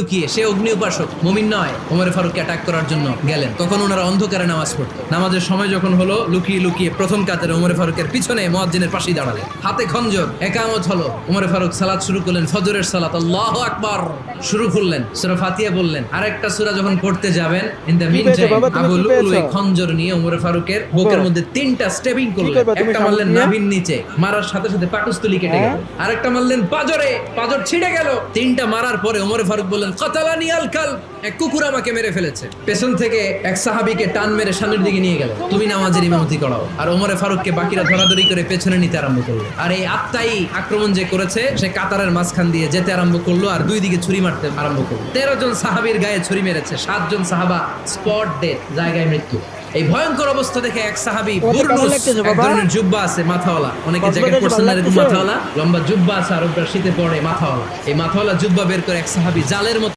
লুকিয়ে, সে অগ্নি উপাসক, মুমিন নয়, ওমর ফারুককে অ্যাটাক করার জন্য গেলেন। তখন ওনারা অন্ধকারে নামাজ পড়তো। নামাজের সময় যখন হলো, লুকিয়ে লুকিয়ে প্রথম কাতারে ওমর ফারুকের পিছনে মুয়াজ্জিনের পাশেই দাঁড়ালেন, হাতে খঞ্জর। একামত হলো, ওমর ফারুক সালাত শুরু করলেন, ফজরের সালাত, আল্লাহু আকবার শুরু করলেন, সূরা ফাতিহা বললেন। আরেকটা সূরা যখন পড়তে যাবেন, in the meantime Abu Lulu এই খঞ্জর নিয়ে ওমর ফারুকের বুকের মধ্যে 3টা স্টেপিং করলেন। একটা মারলেন নাভির নিচে, মারার সাথে সাথে পাকস্থলী কেটে গেল। আরেকটা মারলেন পাজরে, পাজর ছিঁড়ে গেল। 3টা মারার পরে ওমর ফারুক বললেন, কাতালানি আল কালব, এক কুকুর আমাকে মেরে ফেলেছে। পেছন থেকে এক সাহাবীকে টান মেরে সামনের দিকে নিয়ে গেল, তুমি নামাজের ইমামতি করাও। আর ওমর ফারুককে বাকিরা ধরাধরি করে পেছনে নিতে আরম্ভ করলো। আর এই আত্মাই আক্রমণ যে করেছে, সে কাতারের মাঝখান দিয়ে যেতে আরম্ভ করলো আর দুই দিকে ছুরি মারতে আরম্ভ করলো। 13 জন সাহাবীর গায়ে ছুরি মেরেছে, 7 জন সাহাবা স্পট ডেথ, জায়গায় মৃত্যু। এই ভয়ঙ্কর অবস্থা দেখে এক সাহাবী, বুরনুস, এক ধরনের জুব্বা আছে মাথাওয়ালা, অনেকে জ্যাকেট পরছেন না এরকম মাথাওয়ালা, লম্বা জুব্বা আছে, আর ওটা শীতে পড়ে মাথাওয়ালা। এই মাথাওয়ালা জুব্বা বের করে এক সাহাবী জালের মতো